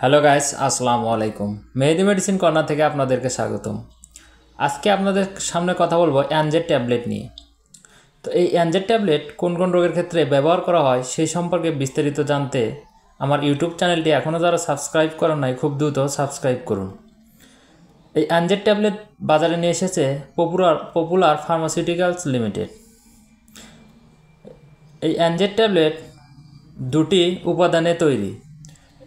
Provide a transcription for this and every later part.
Hello guys, আসসালামু আলাইকুম। মেহেদি medicine corner থেকে আপনাদেরকে স্বাগতম। আজকে আপনাদের সামনে কথা বলবো এনজেড ট্যাবলেট নিয়ে। তো এই এনজেড ট্যাবলেট কোন কোন রোগের ক্ষেত্রে ব্যবহার করা হয় সেই সম্পর্কে বিস্তারিত জানতে আমার ইউটিউব চ্যানেলটি এখনও যারা সাবস্ক্রাইব করেন নাই খুব দ্রুত সাবস্ক্রাইব করুন। এই এনজেড ট্যাবলেট বাজারে নিয়ে এসেছে পপুলার ফার্মাসিউটিক্যালস লিমিটেড। এই এনজেড ট্যাবলেট দুটি উপাদানে তৈরি।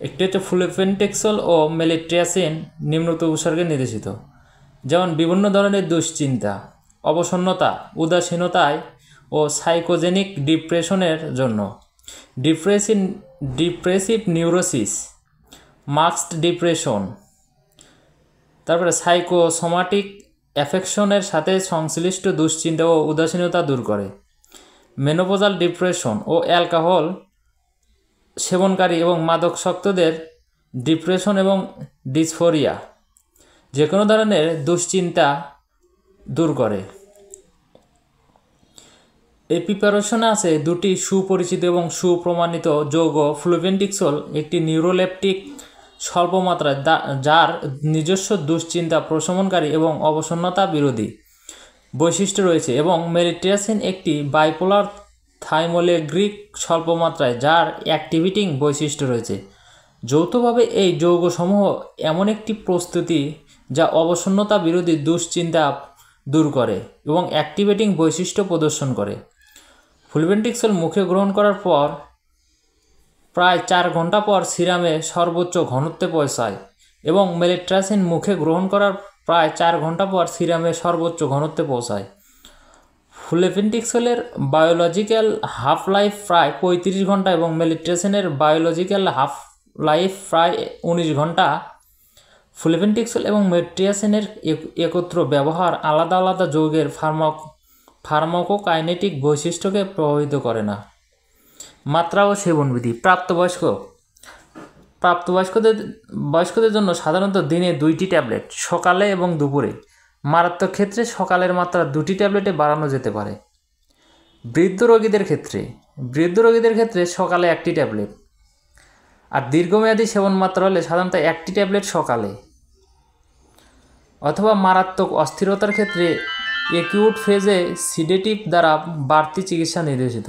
একটি হচ্ছে ফ্লুফেনটেক্সল ও মেলিট্রিয়াসিন নিম্নোক্ত উপসর্গে নির্দেশিত, যেমন বিভিন্ন ধরনের দুশ্চিন্তা, অবসন্নতা, উদাসীনতায় ও সাইকোজেনিক ডিপ্রেশনের জন্য, ডিপ্রেসিভ নিউরোসিস, মাস্কড ডিপ্রেশন, তারপরে সাইকোসোমাটিক অ্যাফেকশনের সাথে সংশ্লিষ্ট দুশ্চিন্তা ও উদাসীনতা দূর করে, মেনোপজাল ডিপ্রেশন ও অ্যালকোহল সেবনকারী এবং মাদকাসক্তদের ডিপ্রেশন এবং ডিসফোরিয়া যে কোনো ধরনের দুশ্চিন্তা দূর করে। এই প্রিপারেশনে আছে দুটি সুপরিচিত এবং সুপ্রমাণিত যৌগ ফ্লুভেন্টিক্সল, একটি নিউরোলেপটিক স্বল্পমাত্রায় যার নিজস্ব দুশ্চিন্তা প্রশমনকারী এবং অবসন্নতা বিরোধী বৈশিষ্ট্য রয়েছে, এবং মেলিট্রিয়াসিন একটি বাইপোলার থাইমোলেগ্রিক স্বল্পমাত্রায় যার অ্যাক্টিভেটিং বৈশিষ্ট্য রয়েছে। যৌথভাবে এই যৌগসমূহ এমন একটি প্রস্তুতি যা অবসন্নতা বিরোধী দুশ্চিন্তা দূর করে এবং অ্যাক্টিভেটিং বৈশিষ্ট্য প্রদর্শন করে। ফ্লুভেন্টিক্সল মুখে গ্রহণ করার পর প্রায় 4 ঘন্টা পর সিরামে সর্বোচ্চ ঘনত্বে পৌঁছায় এবং মেলিট্রিয়াসিন মুখে গ্রহণ করার প্রায় 4 ঘন্টা পর সিরামে সর্বোচ্চ ঘনত্বে পৌঁছায়। ফ্লুভেন্টিক্সলের বায়োলজিক্যাল হাফ লাইফ প্রায় 35 ঘন্টা এবং মেলিট্রিয়াসিনের বায়োলজিক্যাল হাফ লাইফ প্রায় 19 ঘন্টা। ফ্লুভেন্টিক্সল এবং মেলিট্রিয়াসিনের একত্র ব্যবহার আলাদা আলাদা যৌগের ফার্মাকোকাইনেটিক বৈশিষ্ট্যকে প্রভাবিত করে না। মাত্রা ও সেবনবিধি। বয়স্কদের জন্য সাধারণত দিনে 2টি ট্যাবলেট, সকালে এবং দুপুরে। মারাত্মক ক্ষেত্রে সকালের মাত্রা 2টি ট্যাবলেটে বাড়ানো যেতে পারে। বৃদ্ধ রোগীদের ক্ষেত্রে সকালে 1টি ট্যাবলেট, আর দীর্ঘমেয়াদী সেবন মাত্রা হলে সাধারণত 1টি ট্যাবলেট সকালে, অথবা মারাত্মক অস্থিরতার ক্ষেত্রে একিউট ফেজে সিডেটিভ দ্বারা বাড়তি চিকিৎসা নির্দেশিত।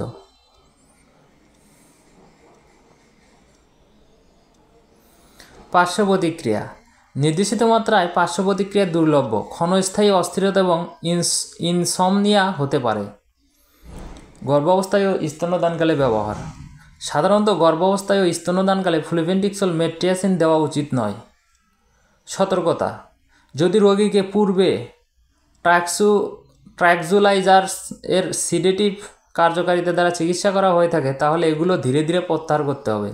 পার্শ্ব প্রতিক্রিয়া। নির্দেশিত মাত্রায় পার্শ্ব প্রতিক্রিয়া দুর্লভ, ক্ষণস্থায়ী অস্থিরতা এবং ইনসমনিয়া হতে পারে। গর্ভাবস্থায় ও স্তন্যদানকালে ব্যবহার। সাধারণত গর্ভাবস্থায় ও স্তন্যদানকালে ফ্লুভেন্টিক্সল মেট্রিয়াসিন দেওয়া উচিত নয়। সতর্কতা: যদি রোগীকে পূর্বে ট্র্যাঙ্কুলাইজার্স এর সিডেটিভ কার্যকারিতা দ্বারা চিকিৎসা করা হয়ে থাকে তাহলে এগুলো ধীরে ধীরে প্রত্যাহার করতে হবে।